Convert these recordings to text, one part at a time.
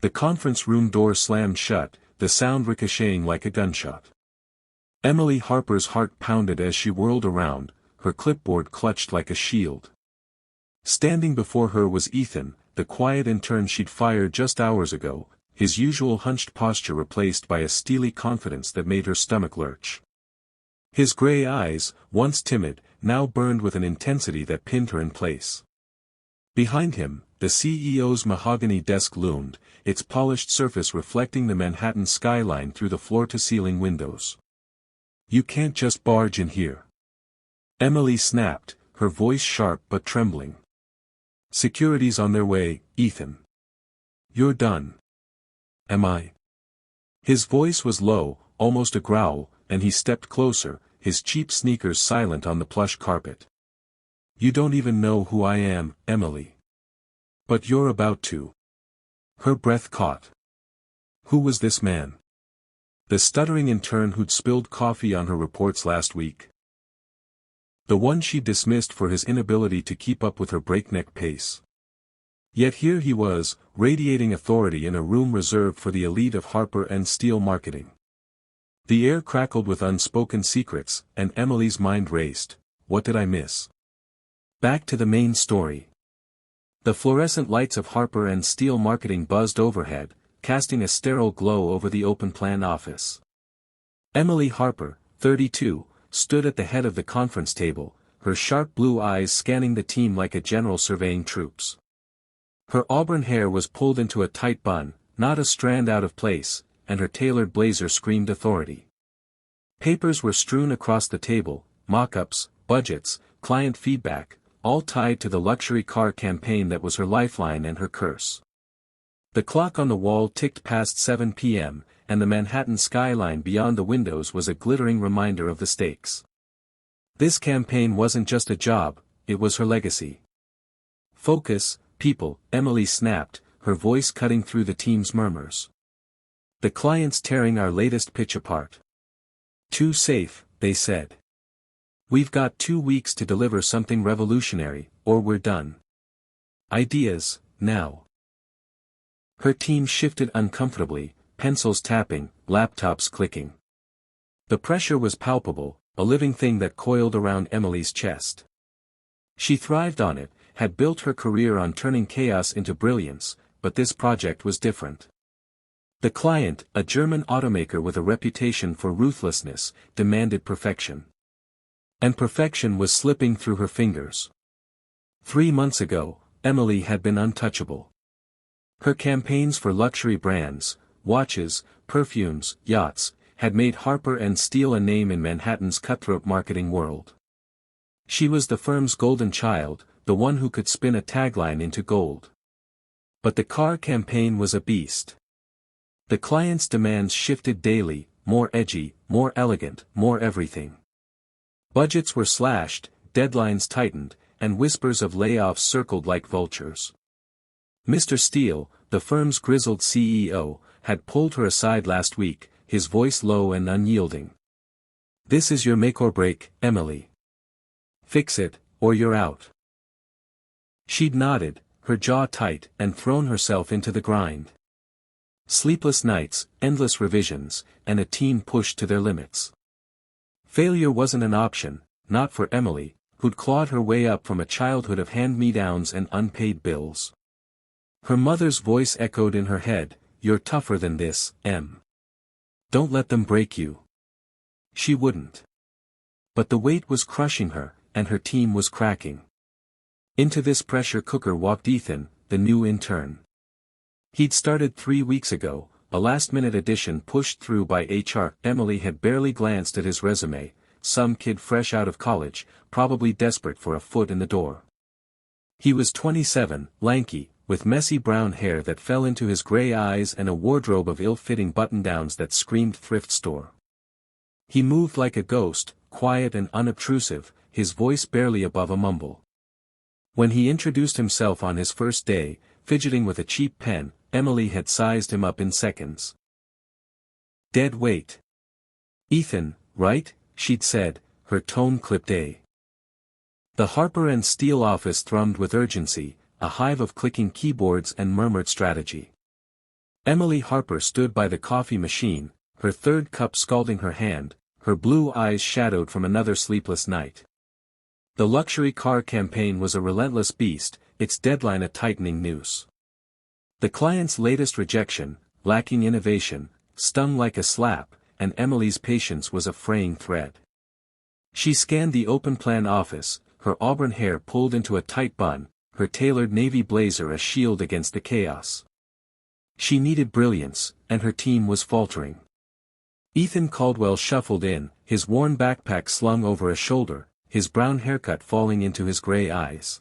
The conference room door slammed shut, the sound ricocheting like a gunshot. Emily Harper's heart pounded as she whirled around, her clipboard clutched like a shield. Standing before her was Ethan, the quiet intern she'd fired just hours ago, his usual hunched posture replaced by a steely confidence that made her stomach lurch. His gray eyes, once timid, now burned with an intensity that pinned her in place. Behind him, the CEO's mahogany desk loomed, its polished surface reflecting the Manhattan skyline through the floor-to-ceiling windows. "You can't just barge in here." Emily snapped, her voice sharp but trembling. "Security's on their way, Ethan. You're done." "Am I?" His voice was low, almost a growl, and he stepped closer, his cheap sneakers silent on the plush carpet. "You don't even know who I am, Emily. But you're about to." Her breath caught. Who was this man? The stuttering intern who'd spilled coffee on her reports last week? The one she dismissed for his inability to keep up with her breakneck pace. Yet here he was, radiating authority in a room reserved for the elite of Harper and Steele marketing. The air crackled with unspoken secrets, and Emily's mind raced. What did I miss? Back to the main story. The fluorescent lights of Harper and Steele marketing buzzed overhead, casting a sterile glow over the open-plan office. Emily Harper, 32, stood at the head of the conference table, her sharp blue eyes scanning the team like a general surveying troops. Her auburn hair was pulled into a tight bun, not a strand out of place, and her tailored blazer screamed authority. Papers were strewn across the table, mock-ups, budgets, client feedback, all tied to the luxury car campaign that was her lifeline and her curse. The clock on the wall ticked past 7 p.m., and the Manhattan skyline beyond the windows was a glittering reminder of the stakes. This campaign wasn't just a job, it was her legacy. "Focus, people," Emily snapped, her voice cutting through the team's murmurs. "The client's tearing our latest pitch apart. Too safe," they said. "We've got 2 weeks to deliver something revolutionary, or we're done. Ideas, now." Her team shifted uncomfortably, pencils tapping, laptops clicking. The pressure was palpable, a living thing that coiled around Emily's chest. She thrived on it, had built her career on turning chaos into brilliance, but this project was different. The client, a German automaker with a reputation for ruthlessness, demanded perfection. And perfection was slipping through her fingers. 3 months ago, Emily had been untouchable. Her campaigns for luxury brands, watches, perfumes, yachts, had made Harper and Steele a name in Manhattan's cutthroat marketing world. She was the firm's golden child, the one who could spin a tagline into gold. But the car campaign was a beast. The client's demands shifted daily, more edgy, more elegant, more everything. Budgets were slashed, deadlines tightened, and whispers of layoffs circled like vultures. Mr. Steele, the firm's grizzled CEO, had pulled her aside last week, his voice low and unyielding. "This is your make or break, Emily. Fix it, or you're out." She'd nodded, her jaw tight, and thrown herself into the grind. Sleepless nights, endless revisions, and a team pushed to their limits. Failure wasn't an option, not for Emily, who'd clawed her way up from a childhood of hand-me-downs and unpaid bills. Her mother's voice echoed in her head, "You're tougher than this, Em. Don't let them break you." She wouldn't. But the weight was crushing her, and her team was cracking. Into this pressure cooker walked Ethan, the new intern. He'd started 3 weeks ago, a last-minute addition pushed through by HR. Emily had barely glanced at his resume, some kid fresh out of college, probably desperate for a foot in the door. He was 27, lanky, with messy brown hair that fell into his gray eyes and a wardrobe of ill-fitting button-downs that screamed thrift store. He moved like a ghost, quiet and unobtrusive, his voice barely above a mumble. When he introduced himself on his first day, fidgeting with a cheap pen, Emily had sized him up in seconds. Dead weight. "Ethan, right?" she'd said, her tone clipped A. The Harper and Steele office thrummed with urgency, a hive of clicking keyboards and murmured strategy. Emily Harper stood by the coffee machine, her third cup scalding her hand, her blue eyes shadowed from another sleepless night. The luxury car campaign was a relentless beast, its deadline a tightening noose. The client's latest rejection, lacking innovation, stung like a slap, and Emily's patience was a fraying thread. She scanned the open-plan office, her auburn hair pulled into a tight bun, her tailored navy blazer a shield against the chaos. She needed brilliance, and her team was faltering. Ethan Caldwell shuffled in, his worn backpack slung over a shoulder, his brown haircut falling into his gray eyes.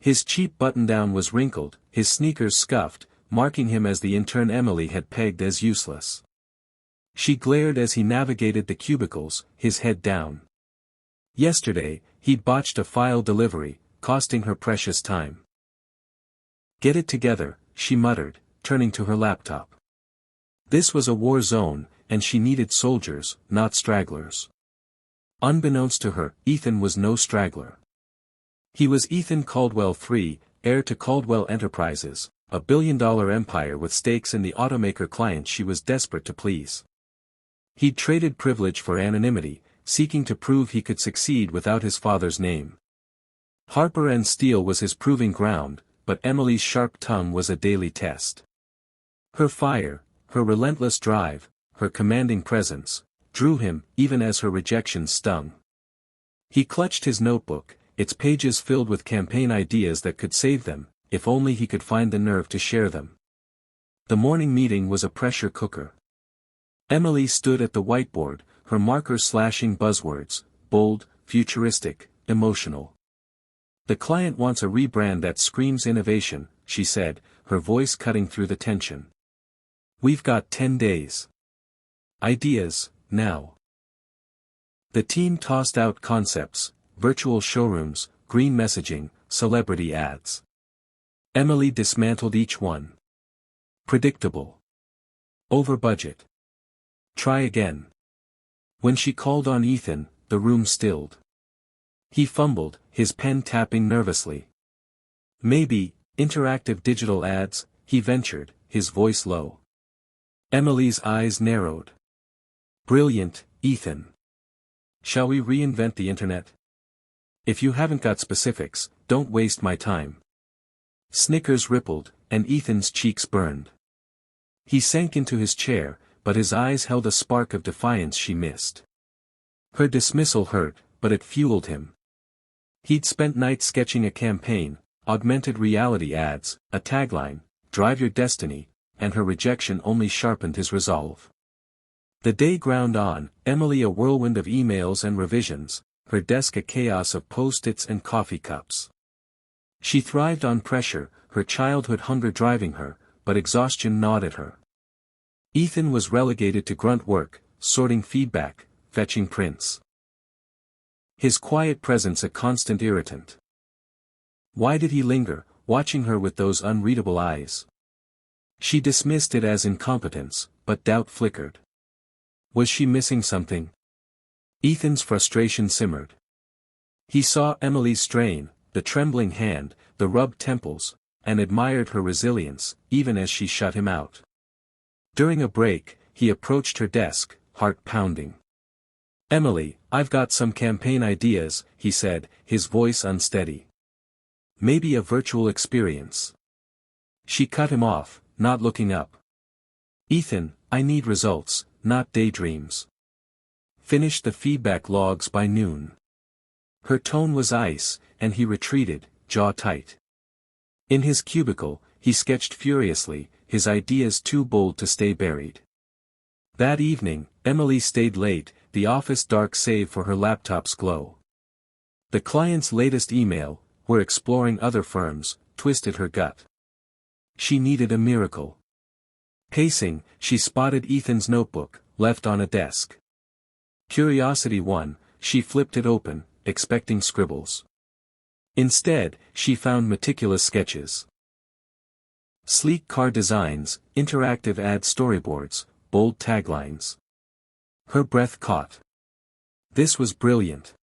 His cheap button-down was wrinkled, his sneakers scuffed, marking him as the intern Emily had pegged as useless. She glared as he navigated the cubicles, his head down. Yesterday, he'd botched a file delivery, costing her precious time. "Get it together," she muttered, turning to her laptop. This was a war zone, and she needed soldiers, not stragglers. Unbeknownst to her, Ethan was no straggler. He was Ethan Caldwell III, heir to Caldwell Enterprises, a billion-dollar empire with stakes in the automaker client she was desperate to please. He'd traded privilege for anonymity, seeking to prove he could succeed without his father's name. Harper and Steele was his proving ground, but Emily's sharp tongue was a daily test. Her fire, her relentless drive, her commanding presence, drew him, even as her rejections stung. He clutched his notebook, its pages filled with campaign ideas that could save them, if only he could find the nerve to share them. The morning meeting was a pressure cooker. Emily stood at the whiteboard, her marker slashing buzzwords, bold, futuristic, emotional. "The client wants a rebrand that screams innovation," she said, her voice cutting through the tension. "We've got 10 days. Ideas, now." The team tossed out concepts, virtual showrooms, green messaging, celebrity ads. Emily dismantled each one. Predictable. Over budget. Try again. When she called on Ethan, the room stilled. He fumbled, his pen tapping nervously. "Maybe, interactive digital ads," he ventured, his voice low. Emily's eyes narrowed. "Brilliant, Ethan. Shall we reinvent the internet? If you haven't got specifics, don't waste my time." Snickers rippled, and Ethan's cheeks burned. He sank into his chair, but his eyes held a spark of defiance she missed. Her dismissal hurt, but it fueled him. He'd spent nights sketching a campaign, augmented reality ads, a tagline, "Drive your destiny," and her rejection only sharpened his resolve. The day ground on, Emily a whirlwind of emails and revisions, her desk a chaos of post-its and coffee cups. She thrived on pressure, her childhood hunger driving her, but exhaustion gnawed at her. Ethan was relegated to grunt work, sorting feedback, fetching prints. His quiet presence a constant irritant. Why did he linger, watching her with those unreadable eyes? She dismissed it as incompetence, but doubt flickered. Was she missing something? Ethan's frustration simmered. He saw Emily's strain, the trembling hand, the rubbed temples, and admired her resilience, even as she shut him out. During a break, he approached her desk, heart pounding. "Emily, I've got some campaign ideas," he said, his voice unsteady. "Maybe a virtual experience." She cut him off, not looking up. "Ethan, I need results, not daydreams. Finish the feedback logs by noon." Her tone was ice, and he retreated, jaw tight. In his cubicle, he sketched furiously, his ideas too bold to stay buried. That evening, Emily stayed late, the office dark save for her laptop's glow. The client's latest email, "We're exploring other firms," twisted her gut. She needed a miracle. Pacing, she spotted Ethan's notebook, left on a desk. Curiosity won, she flipped it open, expecting scribbles. Instead, she found meticulous sketches. Sleek car designs, interactive ad storyboards, bold taglines. Her breath caught. This was brilliant.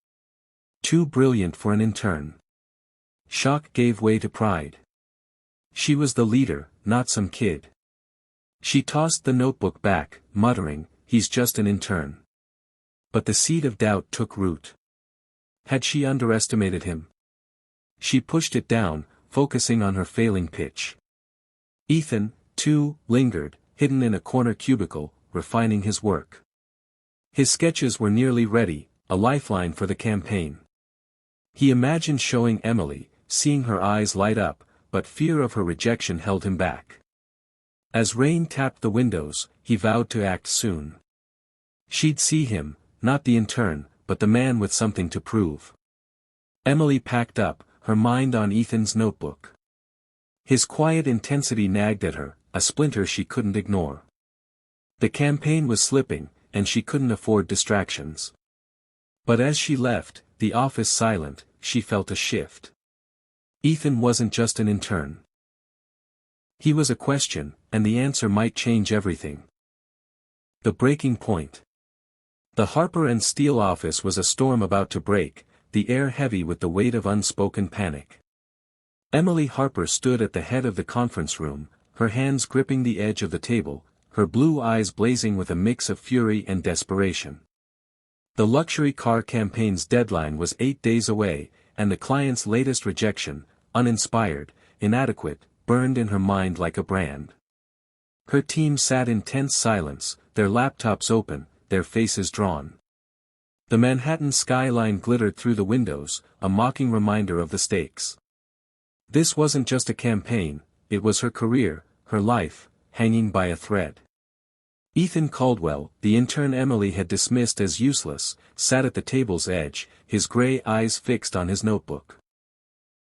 Too brilliant for an intern. Shock gave way to pride. She was the leader, not some kid. She tossed the notebook back, muttering, "He's just an intern." But the seed of doubt took root. Had she underestimated him? She pushed it down, focusing on her failing pitch. Ethan, too, lingered, hidden in a corner cubicle, refining his work. His sketches were nearly ready, a lifeline for the campaign. He imagined showing Emily, seeing her eyes light up, but fear of her rejection held him back. As rain tapped the windows, he vowed to act soon. She'd see him, not the intern, but the man with something to prove. Emily packed up, her mind on Ethan's notebook. His quiet intensity nagged at her, a splinter she couldn't ignore. The campaign was slipping, and she couldn't afford distractions. But as she left, the office silent, she felt a shift. Ethan wasn't just an intern. He was a question, and the answer might change everything. The breaking point. The Harper and Steele office was a storm about to break, the air heavy with the weight of unspoken panic. Emily Harper stood at the head of the conference room, her hands gripping the edge of the table, her blue eyes blazing with a mix of fury and desperation. The luxury car campaign's deadline was 8 days away, and the client's latest rejection, uninspired, inadequate, burned in her mind like a brand. Her team sat in tense silence, their laptops open, their faces drawn. The Manhattan skyline glittered through the windows, a mocking reminder of the stakes. This wasn't just a campaign, it was her career, her life, hanging by a thread. Ethan Caldwell, the intern Emily had dismissed as useless, sat at the table's edge, his gray eyes fixed on his notebook.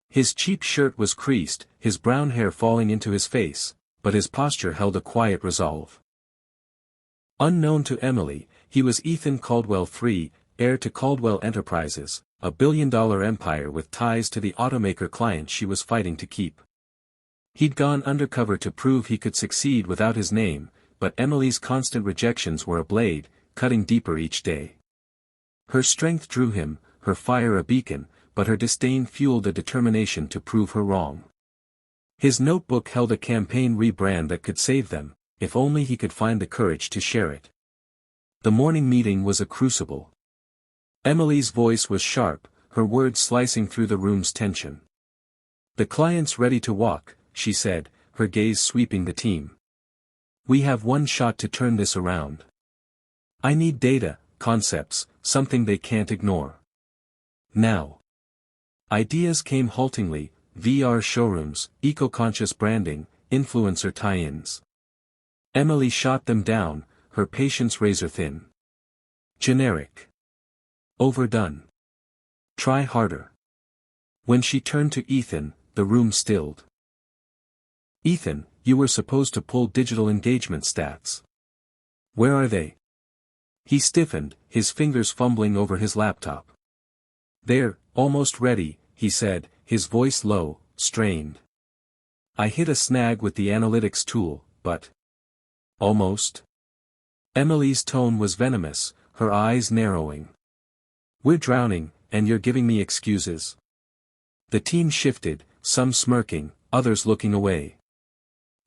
His cheap shirt was creased, his brown hair falling into his face, but his posture held a quiet resolve. Unknown to Emily, he was Ethan Caldwell III, heir to Caldwell Enterprises, a billion-dollar empire with ties to the automaker client she was fighting to keep. He'd gone undercover to prove he could succeed without his name, but Emily's constant rejections were a blade, cutting deeper each day. Her strength drew him, her fire a beacon, but her disdain fueled a determination to prove her wrong. His notebook held a campaign rebrand that could save them, if only he could find the courage to share it. The morning meeting was a crucible. Emily's voice was sharp, her words slicing through the room's tension. "The client's ready to walk," she said, her gaze sweeping the team. "We have one shot to turn this around. I need data, concepts, something they can't ignore. Now." Ideas came haltingly, VR showrooms, eco-conscious branding, influencer tie-ins. Emily shot them down, her patience razor-thin. Generic. Overdone. Try harder. When she turned to Ethan, the room stilled. "Ethan, you were supposed to pull digital engagement stats. Where are they?" He stiffened, his fingers fumbling over his laptop. "They're almost ready," he said, his voice low, strained. "I hit a snag with the analytics tool, but..." "Almost?" Emily's tone was venomous, her eyes narrowing. "We're drowning, and you're giving me excuses." The team shifted, some smirking, others looking away.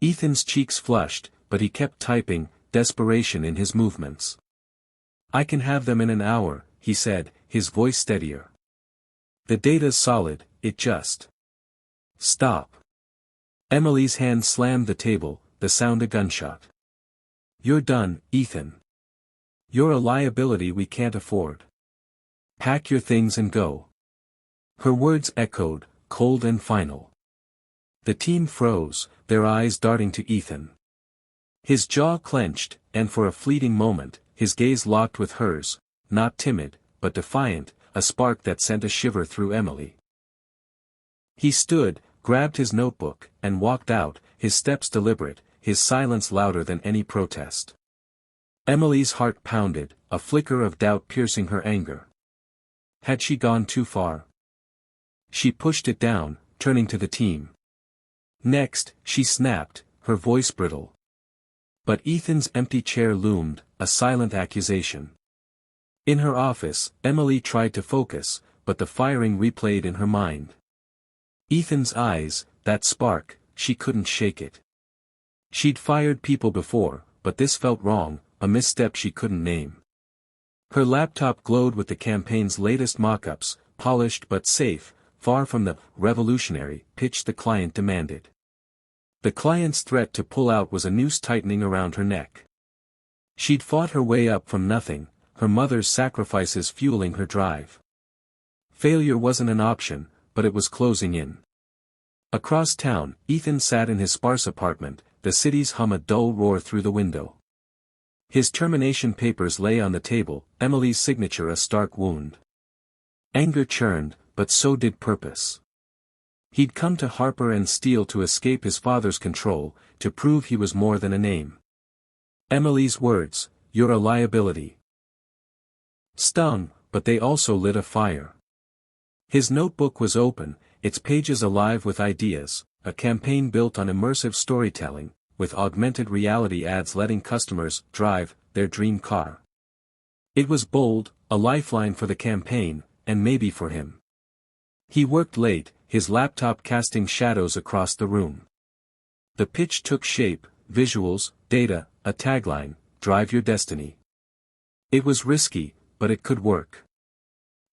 Ethan's cheeks flushed, but he kept typing, desperation in his movements. "I can have them in an hour," he said, his voice steadier. "The data's solid, it just..." "Stop." Emily's hand slammed the table, the sound a gunshot. "You're done, Ethan. You're a liability we can't afford. Pack your things and go." Her words echoed, cold and final. The team froze, their eyes darting to Ethan. His jaw clenched, and for a fleeting moment, his gaze locked with hers, not timid, but defiant, a spark that sent a shiver through Emily. He stood, grabbed his notebook, and walked out, his steps deliberate, his silence louder than any protest. Emily's heart pounded, a flicker of doubt piercing her anger. Had she gone too far? She pushed it down, turning to the team. "Next," she snapped, her voice brittle. But Ethan's empty chair loomed, a silent accusation. In her office, Emily tried to focus, but the firing replayed in her mind. Ethan's eyes, that spark, she couldn't shake it. She'd fired people before, but this felt wrong, a misstep she couldn't name. Her laptop glowed with the campaign's latest mock-ups, polished but safe, far from the revolutionary pitch the client demanded. The client's threat to pull out was a noose tightening around her neck. She'd fought her way up from nothing, her mother's sacrifices fueling her drive. Failure wasn't an option, but it was closing in. Across town, Ethan sat in his sparse apartment, the city's hum a dull roar through the window. His termination papers lay on the table, Emily's signature a stark wound. Anger churned, but so did purpose. He'd come to Harper and Steele to escape his father's control, to prove he was more than a name. Emily's words, "You're a liability," stung, but they also lit a fire. His notebook was open, its pages alive with ideas, a campaign built on immersive storytelling, with augmented reality ads letting customers drive their dream car. It was bold, a lifeline for the campaign, and maybe for him. He worked late, his laptop casting shadows across the room. The pitch took shape, visuals, data, a tagline, "Drive your destiny." It was risky, but it could work.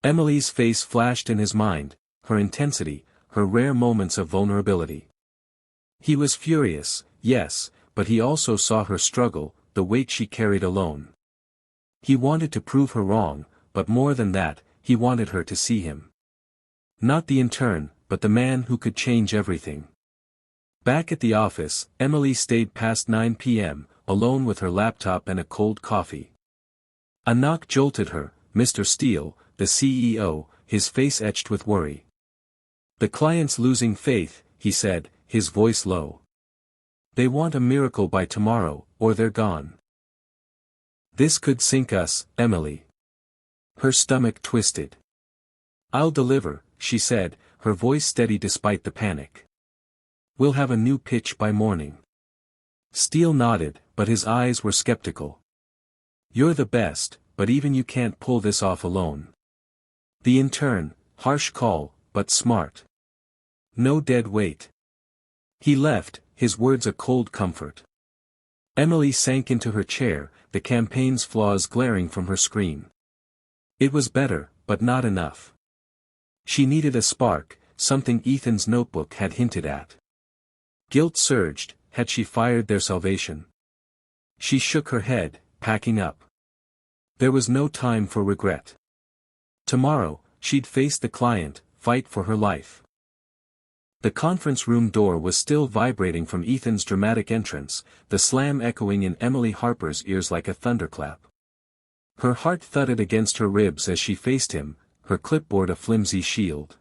Emily's face flashed in his mind, her intensity, her rare moments of vulnerability. He was furious, yes, but he also saw her struggle, the weight she carried alone. He wanted to prove her wrong, but more than that, he wanted her to see him. Not the intern, but the man who could change everything. Back at the office, Emily stayed past 9 p.m., alone with her laptop and a cold coffee. A knock jolted her, Mr. Steele, the CEO, his face etched with worry. "The client's losing faith," he said, his voice low. "They want a miracle by tomorrow, or they're gone." "This could sink us, Emily." Her stomach twisted. "I'll deliver," she said, her voice steady despite the panic. "We'll have a new pitch by morning." Steele nodded, but his eyes were skeptical. "You're the best, but even you can't pull this off alone." The intern, harsh call, but smart. No dead weight. He left, his words a cold comfort. Emily sank into her chair, the campaign's flaws glaring from her screen. It was better, but not enough. She needed a spark, something Ethan's notebook had hinted at. Guilt surged, had she fired their salvation? She shook her head, packing up. There was no time for regret. Tomorrow, she'd face the client, fight for her life. The conference room door was still vibrating from Ethan's dramatic entrance, the slam echoing in Emily Harper's ears like a thunderclap. Her heart thudded against her ribs as she faced him, her clipboard a flimsy shield.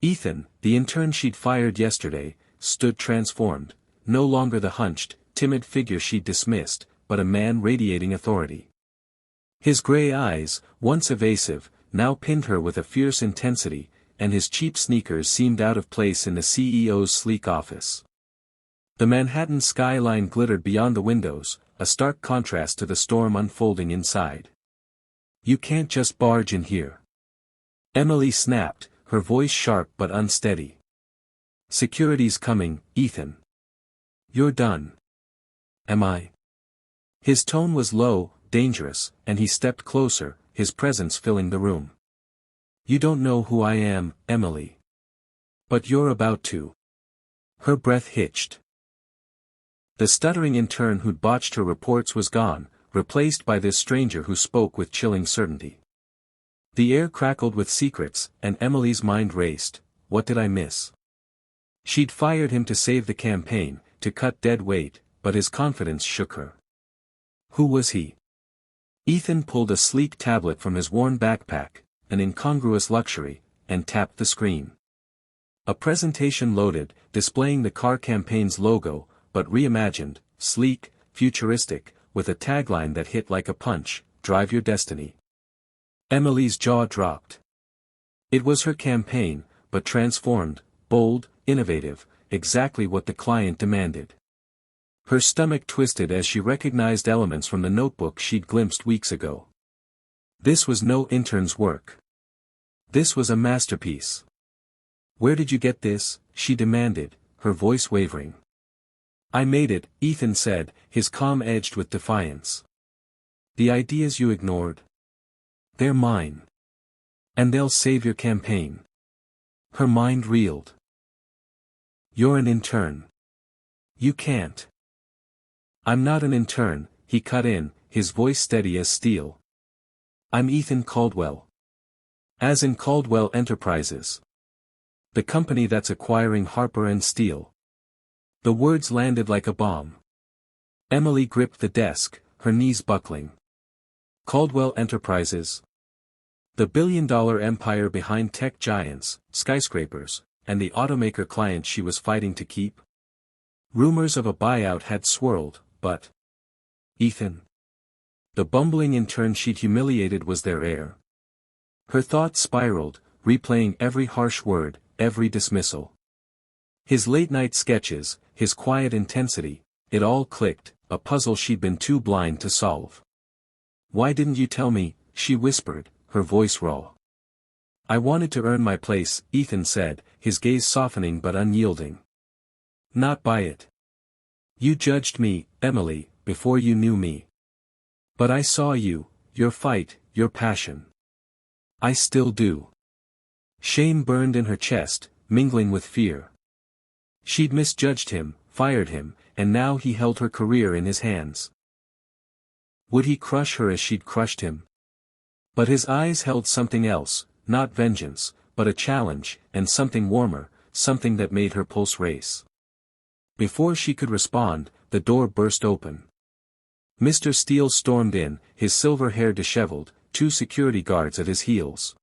Ethan, the intern she'd fired yesterday, stood transformed, no longer the hunched, timid figure she'd dismissed, but a man radiating authority. His gray eyes, once evasive, now pinned her with a fierce intensity, and his cheap sneakers seemed out of place in the CEO's sleek office. The Manhattan skyline glittered beyond the windows, a stark contrast to the storm unfolding inside. "You can't just barge in here." Emily snapped, her voice sharp but unsteady. "Security's coming, Ethan." "You're done." "Am I?" His tone was low, dangerous, and he stepped closer, his presence filling the room. "You don't know who I am, Emily. But you're about to." Her breath hitched. The stuttering intern who'd botched her reports was gone, replaced by this stranger who spoke with chilling certainty. The air crackled with secrets, and Emily's mind raced. What did I miss? She'd fired him to save the campaign, to cut dead weight, but his confidence shook her. Who was he? Ethan pulled a sleek tablet from his worn backpack, an incongruous luxury, and tapped the screen. A presentation loaded, displaying the car campaign's logo, but reimagined, sleek, futuristic, with a tagline that hit like a punch, "Drive your destiny." Emily's jaw dropped. It was her campaign, but transformed, bold, innovative, exactly what the client demanded. Her stomach twisted as she recognized elements from the notebook she'd glimpsed weeks ago. This was no intern's work. This was a masterpiece. "Where did you get this?" she demanded, her voice wavering. I made it, Ethan said, his calm edged with defiance. The ideas you ignored? They're mine. And they'll save your campaign. Her mind reeled. You're an intern. You can't. I'm not an intern, he cut in, his voice steady as steel. I'm Ethan Caldwell. As in Caldwell Enterprises. The company that's acquiring Harper and Steele. The words landed like a bomb. Emily gripped the desk, her knees buckling. Caldwell Enterprises. The billion-dollar empire behind tech giants, skyscrapers, and the automaker client she was fighting to keep. Rumors of a buyout had swirled, but... Ethan. The bumbling intern she'd humiliated was their heir. Her thoughts spiraled, replaying every harsh word, every dismissal. His late-night sketches, his quiet intensity, it all clicked, a puzzle she'd been too blind to solve. Why didn't you tell me, she whispered, her voice raw. I wanted to earn my place, Ethan said, his gaze softening but unyielding. Not by it. You judged me, Emily, before you knew me. But I saw you, your fight, your passion. I still do. Shame burned in her chest, mingling with fear. She'd misjudged him, fired him, and now he held her career in his hands. Would he crush her as she'd crushed him? But his eyes held something else, not vengeance, but a challenge, and something warmer, something that made her pulse race. Before she could respond, the door burst open. Mr. Steele stormed in, his silver hair disheveled, 2 security guards at his heels.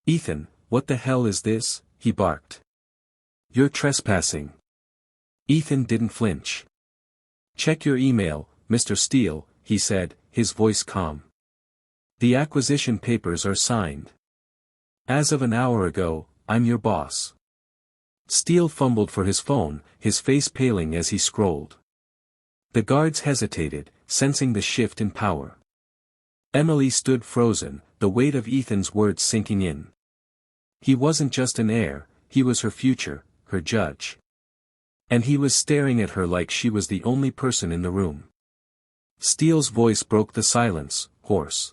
Ethan, what the hell is this? He barked. You're trespassing. Ethan didn't flinch. Check your email, Mr. Steele, he said, his voice calm. The acquisition papers are signed. As of an hour ago, I'm your boss. Steele fumbled for his phone, his face paling as he scrolled. The guards hesitated, sensing the shift in power. Emily stood frozen, the weight of Ethan's words sinking in. He wasn't just an heir, he was her future, her judge. And he was staring at her like she was the only person in the room. Steele's voice broke the silence, hoarse.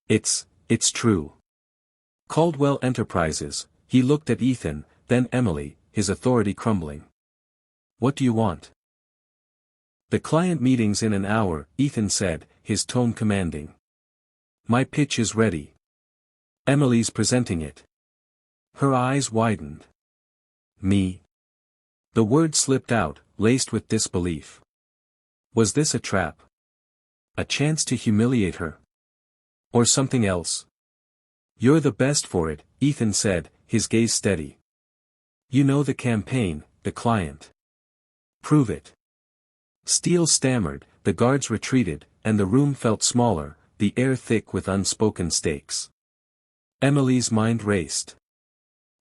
It's true. Caldwell Enterprises, he looked at Ethan, then Emily, his authority crumbling. What do you want? The client meeting's in an hour, Ethan said, his tone commanding. My pitch is ready. Emily's presenting it. Her eyes widened. Me? The word slipped out, laced with disbelief. Was this a trap? A chance to humiliate her? Or something else? You're the best for it, Ethan said, his gaze steady. You know the campaign, the client. Prove it. Steele stammered, the guards retreated, and the room felt smaller, the air thick with unspoken stakes. Emily's mind raced.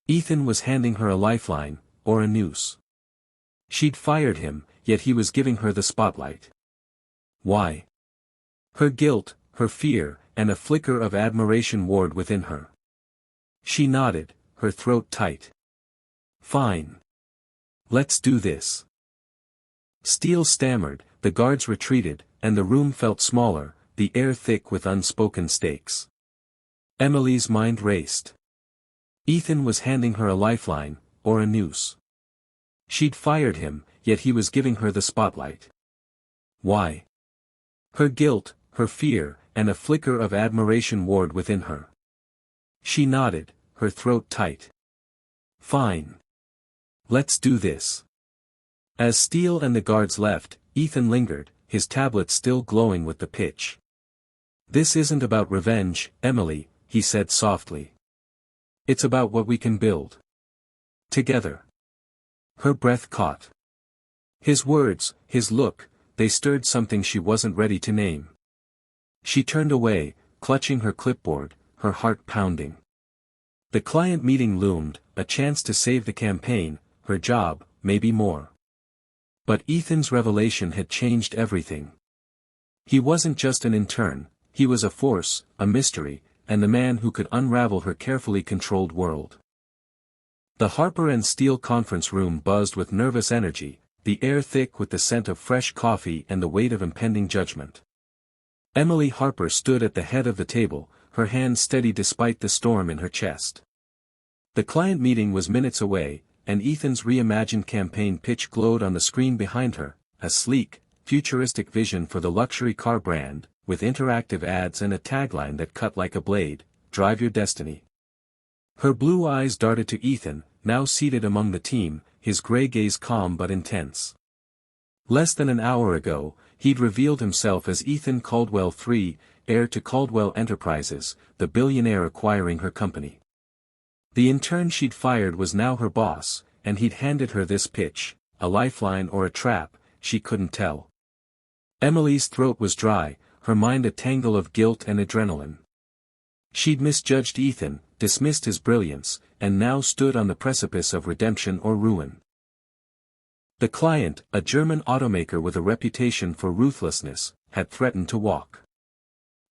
Ethan was handing her a lifeline, or a noose. She'd fired him, yet he was giving her the spotlight. Why? Her guilt, her fear, and a flicker of admiration warred within her. She nodded, her throat tight. Fine. Let's do this. Steele stammered, the guards retreated, and the room felt smaller, the air thick with unspoken stakes. Emily's mind raced. Ethan was handing her a lifeline, or a noose. She'd fired him, yet he was giving her the spotlight. Why? Her guilt, her fear, and a flicker of admiration warred within her. She nodded, her throat tight. Fine. Let's do this. As Steele and the guards left, Ethan lingered, his tablet still glowing with the pitch. This isn't about revenge, Emily, he said softly. It's about what we can build. Together. Her breath caught. His words, his look, they stirred something she wasn't ready to name. She turned away, clutching her clipboard, her heart pounding. The client meeting loomed, a chance to save the campaign, her job, maybe more. But Ethan's revelation had changed everything. He wasn't just an intern, he was a force, a mystery, and the man who could unravel her carefully controlled world. The Harper and Steele conference room buzzed with nervous energy, the air thick with the scent of fresh coffee and the weight of impending judgment. Emily Harper stood at the head of the table, her hands steady despite the storm in her chest. The client meeting was minutes away, and Ethan's reimagined campaign pitch glowed on the screen behind her, a sleek, futuristic vision for the luxury car brand, with interactive ads and a tagline that cut like a blade, "Drive your destiny." Her blue eyes darted to Ethan, now seated among the team, his gray gaze calm but intense. Less than an hour ago, he'd revealed himself as Ethan Caldwell III, heir to Caldwell Enterprises, the billionaire acquiring her company. The intern she'd fired was now her boss, and he'd handed her this pitch, a lifeline or a trap, she couldn't tell. Emily's throat was dry, her mind a tangle of guilt and adrenaline. She'd misjudged Ethan, dismissed his brilliance, and now stood on the precipice of redemption or ruin. The client, a German automaker with a reputation for ruthlessness, had threatened to walk.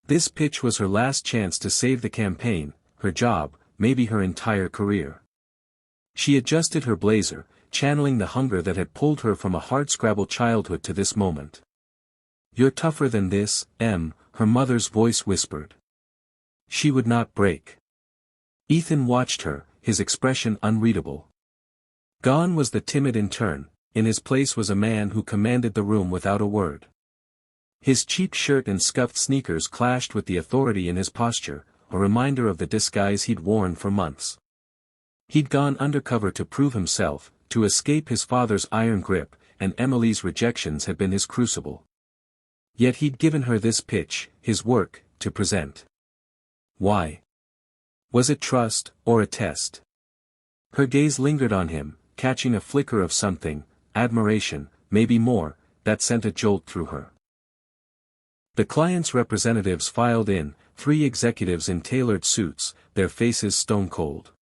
This pitch was her last chance to save the campaign, her job, maybe her entire career. She adjusted her blazer, channeling the hunger that had pulled her from a hardscrabble childhood to this moment. "You're tougher than this, Em," her mother's voice whispered. She would not break. Ethan watched her, his expression unreadable. Gone was the timid intern, in his place was a man who commanded the room without a word. His cheap shirt and scuffed sneakers clashed with the authority in his posture, a reminder of the disguise he'd worn for months. He'd gone undercover to prove himself, to escape his father's iron grip, and Emily's rejections had been his crucible. Yet he'd given her this pitch, his work, to present. Why? Was it trust, or a test? Her gaze lingered on him, catching a flicker of something, admiration, maybe more, that sent a jolt through her. The client's representatives filed in, 3 executives in tailored suits, their faces stone-cold.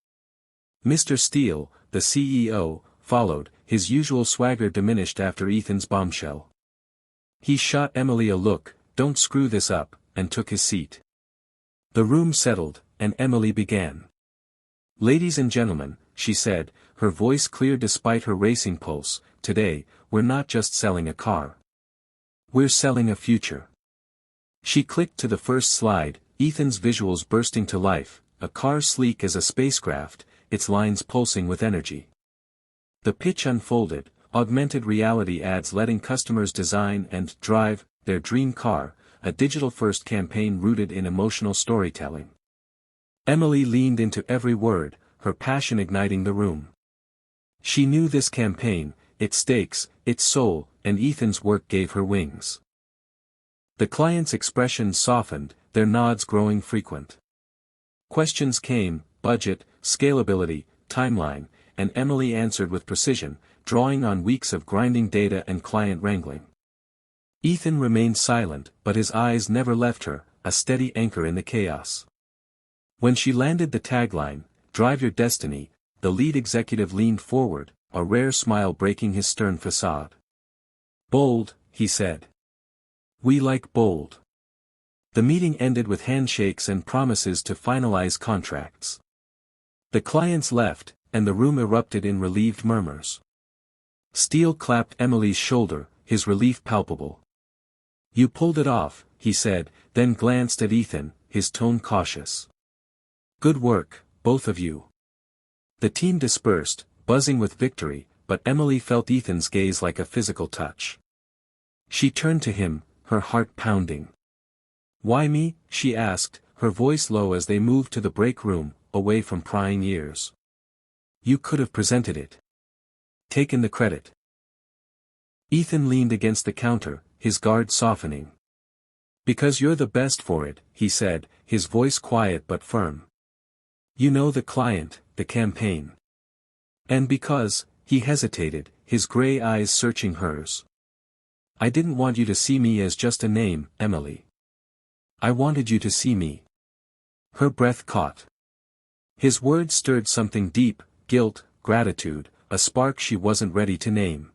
Mr. Steele, the CEO, followed, his usual swagger diminished after Ethan's bombshell. He shot Emily a look, "Don't screw this up," and took his seat. The room settled, and Emily began. "Ladies and gentlemen," she said, her voice clear despite her racing pulse, "today, we're not just selling a car. We're selling a future." She clicked to the first slide, Ethan's visuals bursting to life, a car sleek as a spacecraft, its lines pulsing with energy. The pitch unfolded, augmented reality ads letting customers design and drive their dream car, a digital-first campaign rooted in emotional storytelling. Emily leaned into every word, her passion igniting the room. She knew this campaign, its stakes, its soul, and Ethan's work gave her wings. The client's expression softened, their nods growing frequent. Questions came, budget, scalability, timeline, and Emily answered with precision, drawing on weeks of grinding data and client wrangling. Ethan remained silent, but his eyes never left her, a steady anchor in the chaos. When she landed the tagline, "Drive your destiny," the lead executive leaned forward, a rare smile breaking his stern facade. "Bold," he said. "We like bold." The meeting ended with handshakes and promises to finalize contracts. The clients left, and the room erupted in relieved murmurs. Steele clapped Emily's shoulder, his relief palpable. "You pulled it off," he said, then glanced at Ethan, his tone cautious. "Good work, both of you." The team dispersed, buzzing with victory, but Emily felt Ethan's gaze like a physical touch. She turned to him, her heart pounding. "Why me?" she asked, her voice low as they moved to the break room, away from prying ears. "You could have presented it. Taken the credit." Ethan leaned against the counter, his guard softening. "Because you're the best for it," he said, his voice quiet but firm. "You know the client, the campaign. And because," he hesitated, his gray eyes searching hers. "I didn't want you to see me as just a name, Emily. I wanted you to see me." Her breath caught. His words stirred something deep, guilt, gratitude, a spark she wasn't ready to name.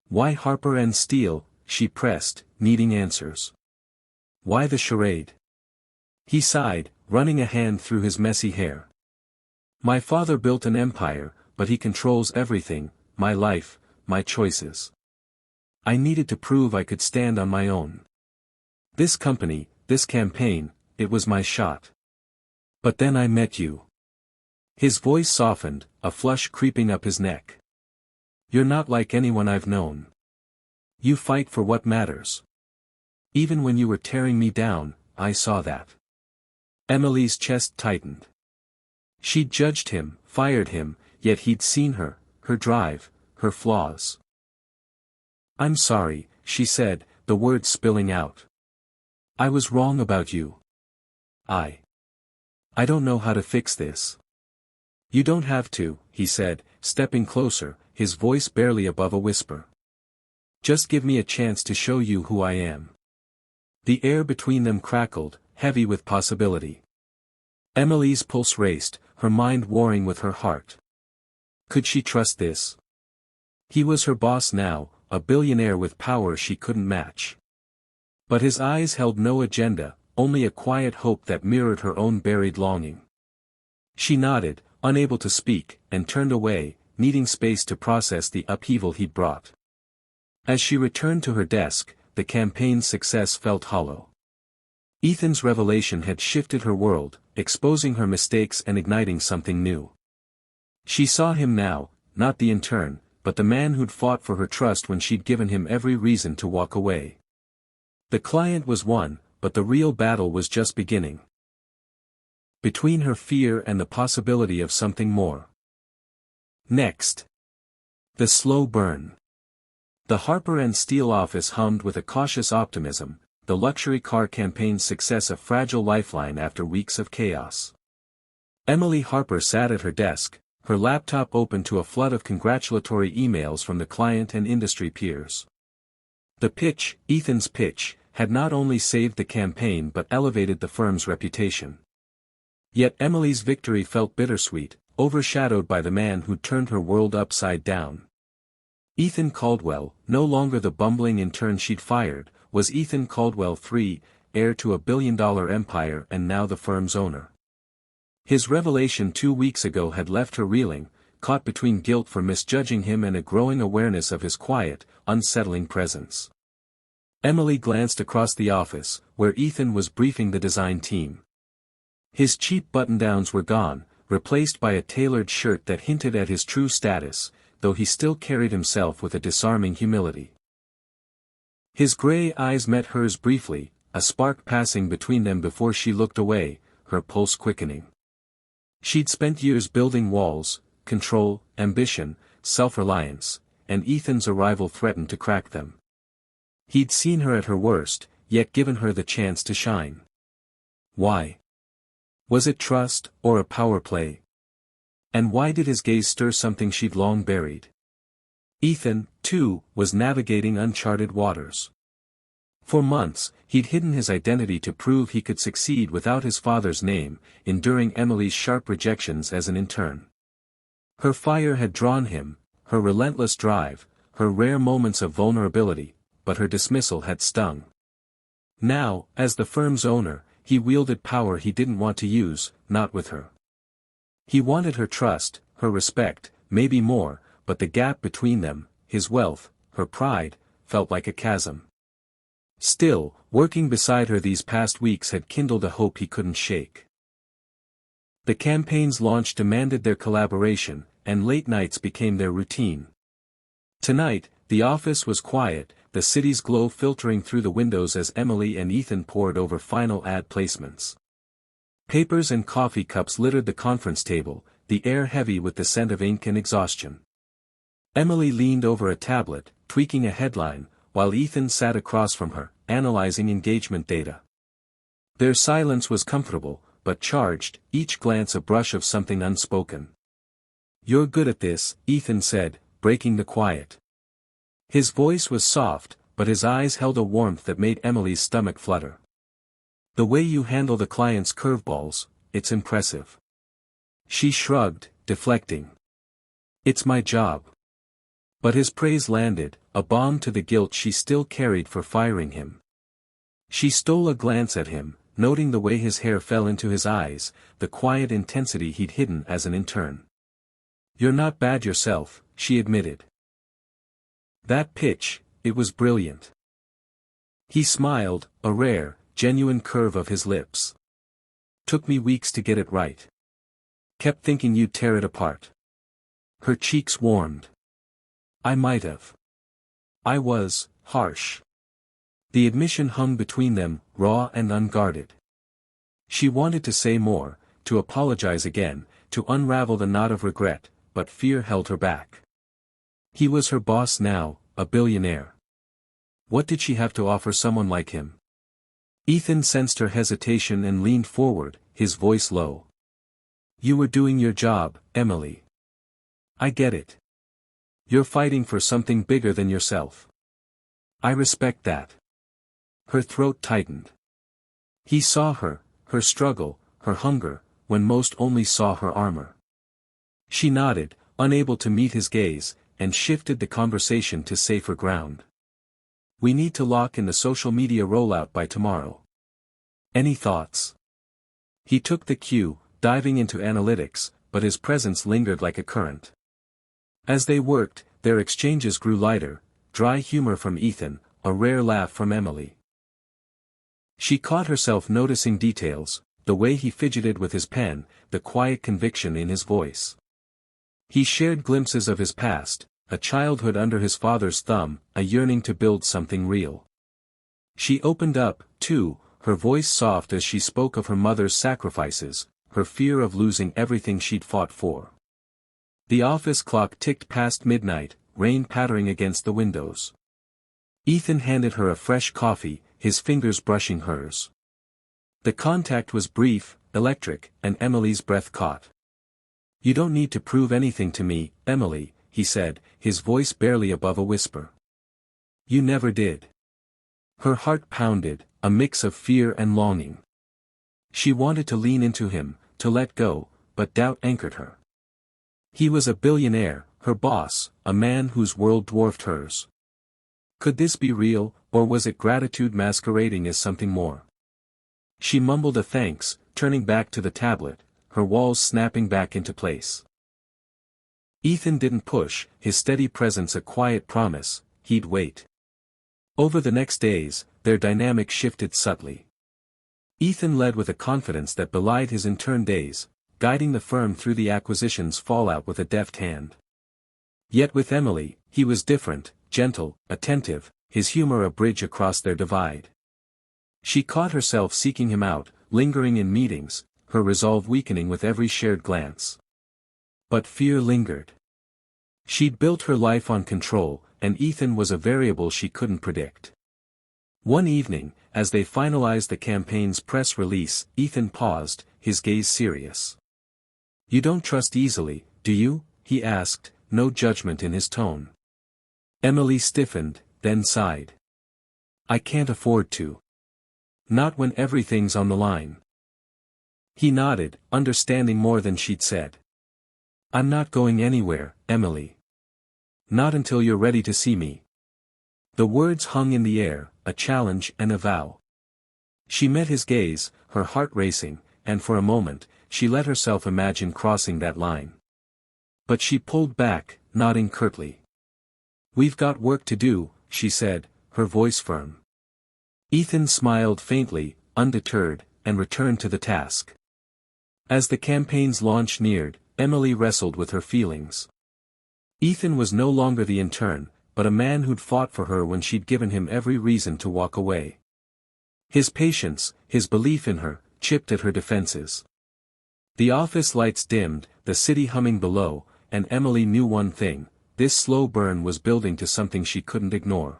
"Why Harper and Steele?" she pressed, needing answers. "Why the charade?" He sighed, running a hand through his messy hair. "My father built an empire, but he controls everything, my life, my choices. I needed to prove I could stand on my own. This company, this campaign, it was my shot. But then I met you. His voice softened, a flush creeping up his neck. You're not like anyone I've known. You fight for what matters. Even when you were tearing me down, I saw that. Emily's chest tightened. She'd judged him, fired him, yet he'd seen her, her drive, her flaws. I'm sorry, she said, the words spilling out. I was wrong about you. I don't know how to fix this. You don't have to, he said, stepping closer, his voice barely above a whisper. Just give me a chance to show you who I am. The air between them crackled, heavy with possibility. Emily's pulse raced, her mind warring with her heart. Could she trust this? He was her boss now, a billionaire with power she couldn't match. But his eyes held no agenda, only a quiet hope that mirrored her own buried longing. She nodded, unable to speak, and turned away, needing space to process the upheaval he'd brought. As she returned to her desk, the campaign's success felt hollow. Ethan's revelation had shifted her world, exposing her mistakes and igniting something new. She saw him now, not the intern, but the man who'd fought for her trust when she'd given him every reason to walk away. The client was won, but the real battle was just beginning. Between her fear and the possibility of something more. Next. The slow burn. The Harper & Steele office hummed with a cautious optimism, the luxury car campaign's success a fragile lifeline after weeks of chaos. Emily Harper sat at her desk, her laptop open to a flood of congratulatory emails from the client and industry peers. The pitch, Ethan's pitch, had not only saved the campaign but elevated the firm's reputation. Yet Emily's victory felt bittersweet, overshadowed by the man who'd turned her world upside down. Ethan Caldwell, no longer the bumbling intern she'd fired, was Ethan Caldwell III, heir to a billion-dollar empire and now the firm's owner. His revelation 2 weeks ago had left her reeling, caught between guilt for misjudging him and a growing awareness of his quiet, unsettling presence. Emily glanced across the office, where Ethan was briefing the design team. His cheap button-downs were gone, replaced by a tailored shirt that hinted at his true status, though he still carried himself with a disarming humility. His gray eyes met hers briefly, a spark passing between them before she looked away, her pulse quickening. She'd spent years building walls, control, ambition, self-reliance, and Ethan's arrival threatened to crack them. He'd seen her at her worst, yet given her the chance to shine. Why? Was it trust, or a power play? And why did his gaze stir something she'd long buried? Ethan, too, was navigating uncharted waters. For months, he'd hidden his identity to prove he could succeed without his father's name, enduring Emily's sharp rejections as an intern. Her fire had drawn him, her relentless drive, her rare moments of vulnerability, but her dismissal had stung. Now, as the firm's owner, he wielded power he didn't want to use, not with her. He wanted her trust, her respect, maybe more, but the gap between them, his wealth, her pride, felt like a chasm. Still, working beside her these past weeks had kindled a hope he couldn't shake. The campaign's launch demanded their collaboration, and late nights became their routine. Tonight, the office was quiet, the city's glow filtering through the windows as Emily and Ethan pored over final ad placements. Papers and coffee cups littered the conference table, the air heavy with the scent of ink and exhaustion. Emily leaned over a tablet, tweaking a headline, while Ethan sat across from her, analyzing engagement data. Their silence was comfortable, but charged, each glance a brush of something unspoken. "You're good at this," Ethan said, breaking the quiet. His voice was soft, but his eyes held a warmth that made Emily's stomach flutter. "The way you handle the client's curveballs, it's impressive." She shrugged, deflecting. "It's my job." But his praise landed, a balm to the guilt she still carried for firing him. She stole a glance at him, noting the way his hair fell into his eyes, the quiet intensity he'd hidden as an intern. "You're not bad yourself," she admitted. That pitch, it was brilliant. He smiled, a rare, genuine curve of his lips. Took me weeks to get it right. Kept thinking you'd tear it apart. Her cheeks warmed. I might have. I was, harsh. The admission hung between them, raw and unguarded. She wanted to say more, to apologize again, to unravel the knot of regret, but fear held her back. He was her boss now, a billionaire. What did she have to offer someone like him? Ethan sensed her hesitation and leaned forward, his voice low. You were doing your job, Emily. I get it. You're fighting for something bigger than yourself. I respect that. Her throat tightened. He saw her, her struggle, her hunger, when most only saw her armor. She nodded, unable to meet his gaze, and shifted the conversation to safer ground. We need to lock in the social media rollout by tomorrow. Any thoughts? He took the cue, diving into analytics, but his presence lingered like a current. As they worked, their exchanges grew lighter, dry humor from Ethan, a rare laugh from Emily. She caught herself noticing details, the way he fidgeted with his pen, the quiet conviction in his voice. He shared glimpses of his past, a childhood under his father's thumb, a yearning to build something real. She opened up, too, her voice soft as she spoke of her mother's sacrifices, her fear of losing everything she'd fought for. The office clock ticked past midnight, rain pattering against the windows. Ethan handed her a fresh coffee, his fingers brushing hers. The contact was brief, electric, and Emily's breath caught. You don't need to prove anything to me, Emily, he said, his voice barely above a whisper. You never did. Her heart pounded, a mix of fear and longing. She wanted to lean into him, to let go, but doubt anchored her. He was a billionaire, her boss, a man whose world dwarfed hers. Could this be real, or was it gratitude masquerading as something more? She mumbled a thanks, turning back to the tablet, her walls snapping back into place. Ethan didn't push, his steady presence a quiet promise, he'd wait. Over the next days, their dynamic shifted subtly. Ethan led with a confidence that belied his intern days, guiding the firm through the acquisition's fallout with a deft hand. Yet with Emily, he was different, gentle, attentive, his humor a bridge across their divide. She caught herself seeking him out, lingering in meetings, her resolve weakening with every shared glance. But fear lingered. She'd built her life on control, and Ethan was a variable she couldn't predict. One evening, as they finalized the campaign's press release, Ethan paused, his gaze serious. You don't trust easily, do you? He asked, no judgment in his tone. Emily stiffened, then sighed. I can't afford to. Not when everything's on the line. He nodded, understanding more than she'd said. I'm not going anywhere, Emily. Not until you're ready to see me. The words hung in the air, a challenge and a vow. She met his gaze, her heart racing, and for a moment, she let herself imagine crossing that line. But she pulled back, nodding curtly. We've got work to do, she said, her voice firm. Ethan smiled faintly, undeterred, and returned to the task. As the campaign's launch neared, Emily wrestled with her feelings. Ethan was no longer the intern, but a man who'd fought for her when she'd given him every reason to walk away. His patience, his belief in her, chipped at her defenses. The office lights dimmed, the city humming below, and Emily knew one thing, this slow burn was building to something she couldn't ignore.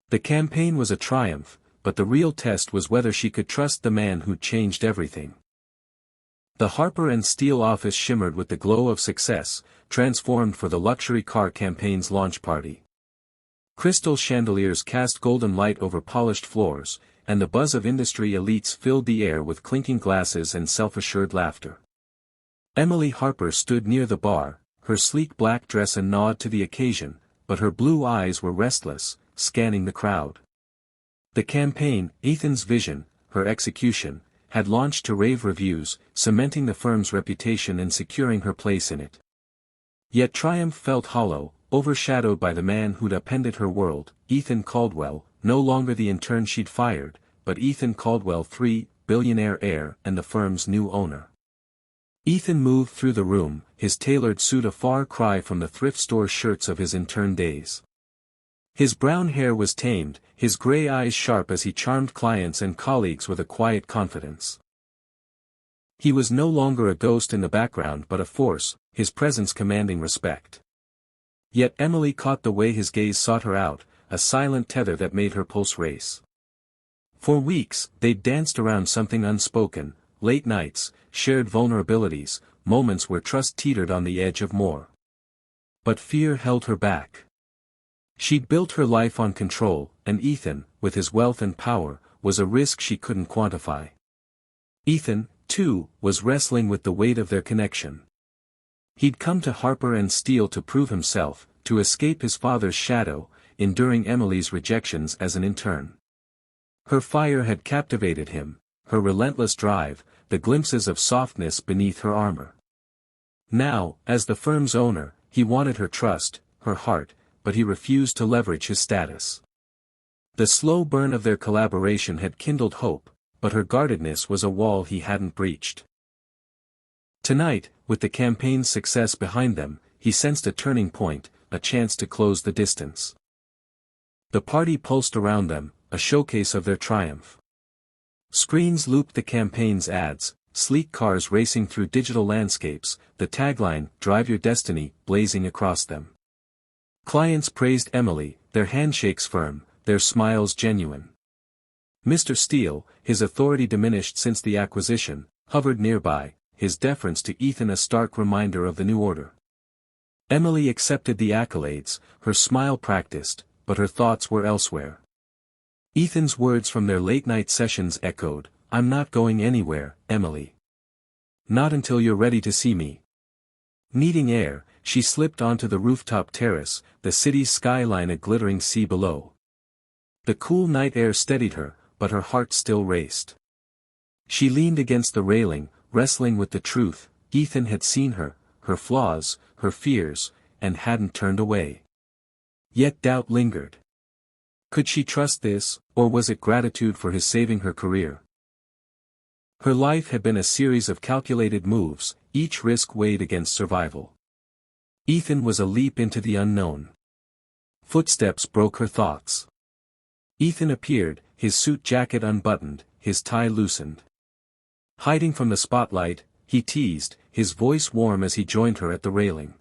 The campaign was a triumph, but the real test was whether she could trust the man who'd changed everything. The Harper and Steele office shimmered with the glow of success, transformed for the luxury car campaign's launch party. Crystal chandeliers cast golden light over polished floors, and the buzz of industry elites filled the air with clinking glasses and self-assured laughter. Emily Harper stood near the bar, her sleek black dress a nod to the occasion, but her blue eyes were restless, scanning the crowd. The campaign, Ethan's vision, her execution, had launched to rave reviews, cementing the firm's reputation and securing her place in it. Yet triumph felt hollow, overshadowed by the man who'd upended her world, Ethan Caldwell, no longer the intern she'd fired, but Ethan Caldwell III, billionaire heir and the firm's new owner. Ethan moved through the room, his tailored suit a far cry from the thrift store shirts of his intern days. His brown hair was tamed, his gray eyes sharp as he charmed clients and colleagues with a quiet confidence. He was no longer a ghost in the background but a force, his presence commanding respect. Yet Emily caught the way his gaze sought her out, a silent tether that made her pulse race. For weeks, they'd danced around something unspoken, late nights, shared vulnerabilities, moments where trust teetered on the edge of more. But fear held her back. She'd built her life on control, and Ethan, with his wealth and power, was a risk she couldn't quantify. Ethan, too, was wrestling with the weight of their connection. He'd come to Harper and Steele to prove himself, to escape his father's shadow, enduring Emily's rejections as an intern. Her fire had captivated him, her relentless drive, the glimpses of softness beneath her armor. Now, as the firm's owner, he wanted her trust, her heart, but he refused to leverage his status. The slow burn of their collaboration had kindled hope, but her guardedness was a wall he hadn't breached. Tonight, with the campaign's success behind them, he sensed a turning point, a chance to close the distance. The party pulsed around them, a showcase of their triumph. Screens looped the campaign's ads, sleek cars racing through digital landscapes, the tagline, "Drive Your Destiny," blazing across them. Clients praised Emily, their handshakes firm, their smiles genuine. Mr. Steele, his authority diminished since the acquisition, hovered nearby, his deference to Ethan a stark reminder of the new order. Emily accepted the accolades, her smile practiced, but her thoughts were elsewhere. Ethan's words from their late-night sessions echoed, "I'm not going anywhere, Emily. Not until you're ready to see me." Needing air, she slipped onto the rooftop terrace, the city's skyline a glittering sea below. The cool night air steadied her, but her heart still raced. She leaned against the railing, wrestling with the truth, Ethan had seen her, her flaws, her fears, and hadn't turned away. Yet doubt lingered. Could she trust this, or was it gratitude for his saving her career? Her life had been a series of calculated moves, each risk weighed against survival. Ethan was a leap into the unknown. Footsteps broke her thoughts. Ethan appeared, his suit jacket unbuttoned, his tie loosened. Hiding from the spotlight, he teased, his voice warm as he joined her at the railing.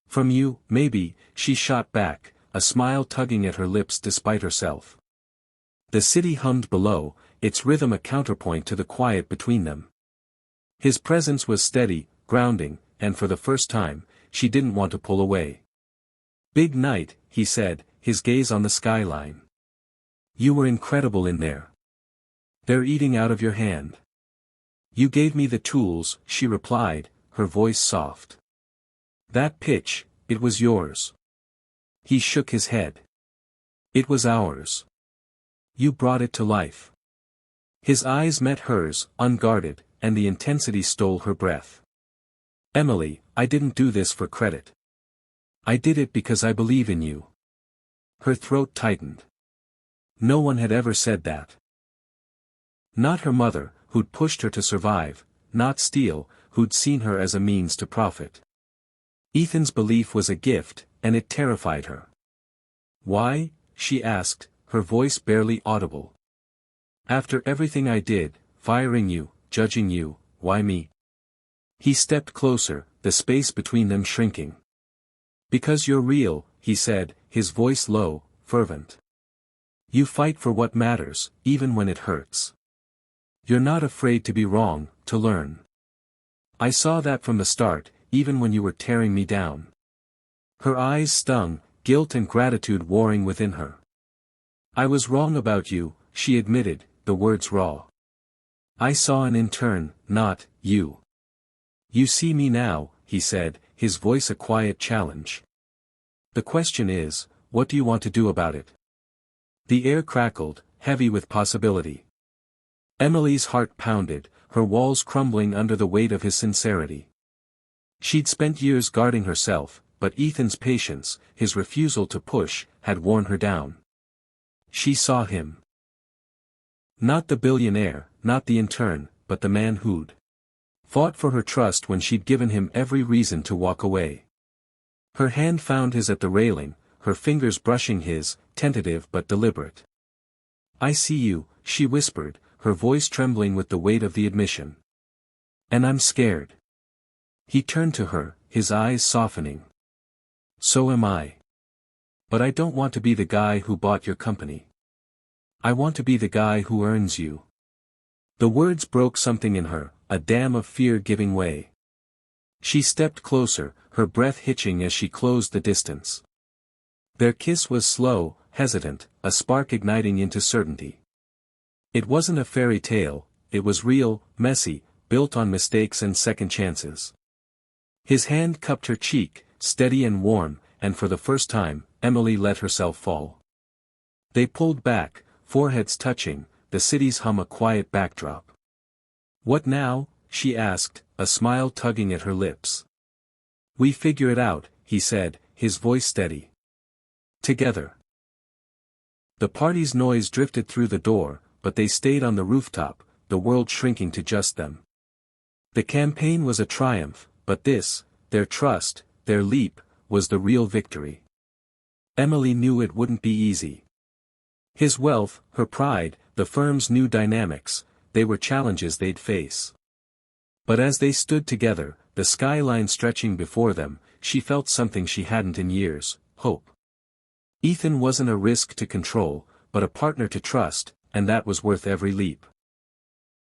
"From you, maybe," she shot back, a smile tugging at her lips despite herself. The city hummed below, its rhythm a counterpoint to the quiet between them. His presence was steady, grounding, and for the first time, she didn't want to pull away. "Big night," he said, his gaze on the skyline. "You were incredible in there. They're eating out of your hand." "You gave me the tools," she replied, her voice soft. "That pitch, it was yours." He shook his head. "It was ours. You brought it to life." His eyes met hers, unguarded, and the intensity stole her breath. "Emily, I didn't do this for credit. I did it because I believe in you." Her throat tightened. No one had ever said that. Not her mother, who'd pushed her to survive, not Steele, who'd seen her as a means to profit. Ethan's belief was a gift, and it terrified her. "Why?" she asked, her voice barely audible. "After everything I did, firing you, judging you, why me?" He stepped closer, the space between them shrinking. "Because you're real," he said, his voice low, fervent. "You fight for what matters, even when it hurts. You're not afraid to be wrong, to learn. I saw that from the start, even when you were tearing me down." Her eyes stung, guilt and gratitude warring within her. "I was wrong about you," she admitted, the words raw. "I saw an intern, not you." "You see me now," he said, his voice a quiet challenge. "The question is, what do you want to do about it?" The air crackled, heavy with possibility. Emily's heart pounded, her walls crumbling under the weight of his sincerity. She'd spent years guarding herself, but Ethan's patience, his refusal to push, had worn her down. She saw him. Not the billionaire, not the intern, but the man who'd fought for her trust when she'd given him every reason to walk away. Her hand found his at the railing, her fingers brushing his, tentative but deliberate. "I see you," she whispered, her voice trembling with the weight of the admission. "And I'm scared." He turned to her, his eyes softening. "So am I. But I don't want to be the guy who bought your company. I want to be the guy who earns you." The words broke something in her, a dam of fear giving way. She stepped closer, her breath hitching as she closed the distance. Their kiss was slow, hesitant, a spark igniting into certainty. It wasn't a fairy tale, it was real, messy, built on mistakes and second chances. His hand cupped her cheek, steady and warm, and for the first time, Emily let herself fall. They pulled back, foreheads touching, the city's hum a quiet backdrop. "What now?" she asked, a smile tugging at her lips. "We figure it out," he said, his voice steady. "Together." The party's noise drifted through the door, but they stayed on the rooftop, the world shrinking to just them. The campaign was a triumph, but this, their trust, their leap, was the real victory. Emily knew it wouldn't be easy. His wealth, her pride, the firm's new dynamics, they were challenges they'd face. But as they stood together, the skyline stretching before them, she felt something she hadn't in years: hope. Ethan wasn't a risk to control, but a partner to trust, and that was worth every leap.